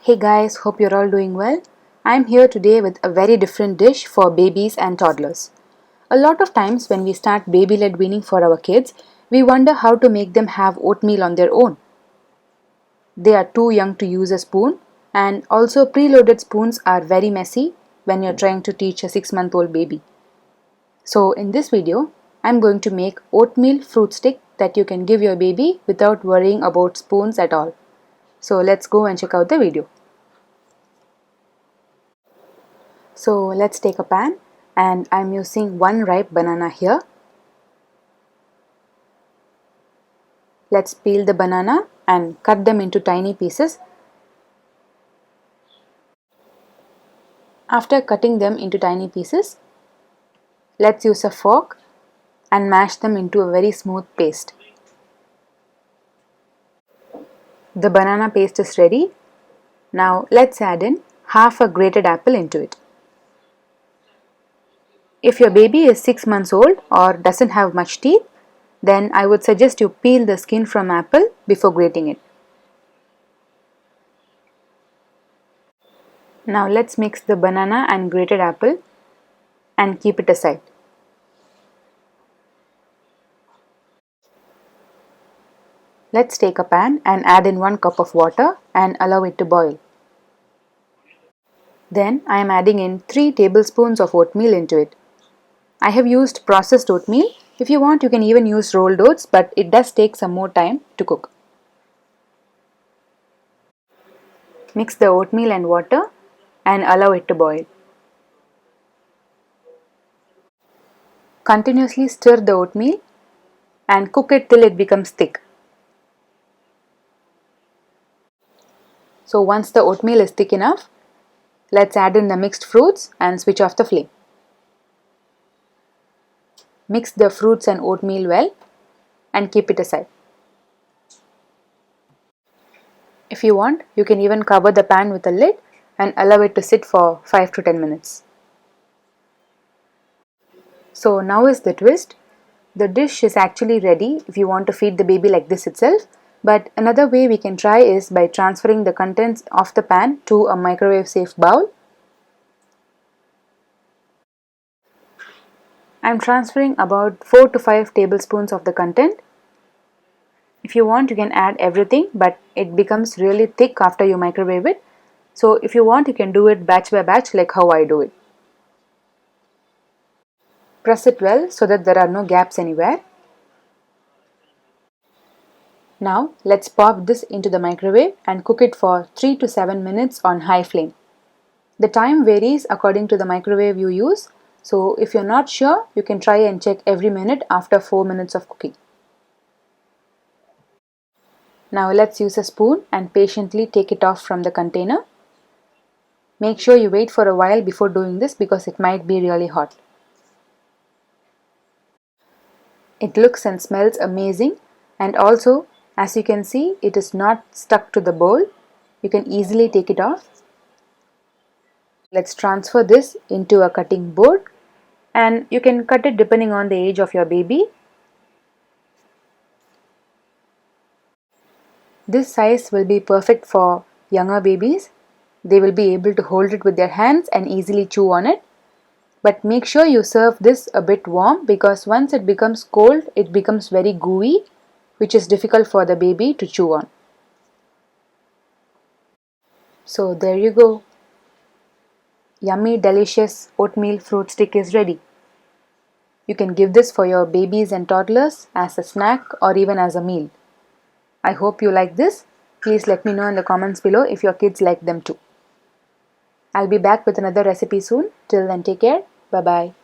Hey guys, hope you're all doing well. I'm here today with a very different dish for babies and toddlers. A lot of times when we start baby led weaning for our kids, we wonder how to make them have oatmeal on their own. They are too young to use a spoon, and also preloaded spoons are very messy when you're trying to teach a 6-month-old baby. So, in this video, I'm going to make oatmeal fruit stick that you can give your baby without worrying about spoons at all. So, let's go and check out the video. So let's take a pan, and I'm using one ripe banana here. Let's peel the banana and cut them into tiny pieces. After cutting them into tiny pieces, let's use a fork and mash them into a very smooth paste. The banana paste is ready. Now let's add in half a grated apple into it. If your baby is 6 months old or doesn't have much teeth, then I would suggest you peel the skin from apple before grating it. Now let's mix the banana and grated apple and keep it aside. Let's take a pan and add in 1 cup of water and allow it to boil. Then I am adding in 3 tablespoons of oatmeal into it. I have used processed oatmeal. If you want, you can even use rolled oats, but it does take some more time to cook. Mix the oatmeal and water and allow it to boil. Continuously stir the oatmeal and cook it till it becomes thick. So once the oatmeal is thick enough, let's add in the mixed fruits and switch off the flame. Mix the fruits and oatmeal well and keep it aside. If you want, you can even cover the pan with a lid and allow it to sit for 5 to 10 minutes. So now is the twist. The dish is actually ready if you want to feed the baby like this itself, but another way we can try is by transferring the contents of the pan to a microwave safe bowl. I am transferring about 4 to 5 tablespoons of the content. If you want, you can add everything, but it becomes really thick after you microwave it. So if you want, you can do it batch by batch like how I do it. Press it well so that there are no gaps anywhere. Now let's pop this into the microwave and cook it for 3 to 7 minutes on high flame. The time varies according to the microwave you use, so if you're not sure, you can try and check every minute after 4 minutes of cooking. Now let's use a spoon and patiently take it off from the container. Make sure you wait for a while before doing this because it might be really hot. It looks and smells amazing, and also, as you can see, it is not stuck to the bowl. You can easily take it off. Let's transfer this into a cutting board, and you can cut it depending on the age of your baby. This size will be perfect for younger babies. They will be able to hold it with their hands and easily chew on it. But make sure you serve this a bit warm because once it becomes cold, it becomes very gooey, which is difficult for the baby to chew on. So there you go. Yummy, delicious oatmeal fruit stick is ready. You can give this for your babies and toddlers as a snack or even as a meal. I hope you like this. Please let me know in the comments below if your kids like them too. I'll be back with another recipe soon. Till then, take care. Bye bye.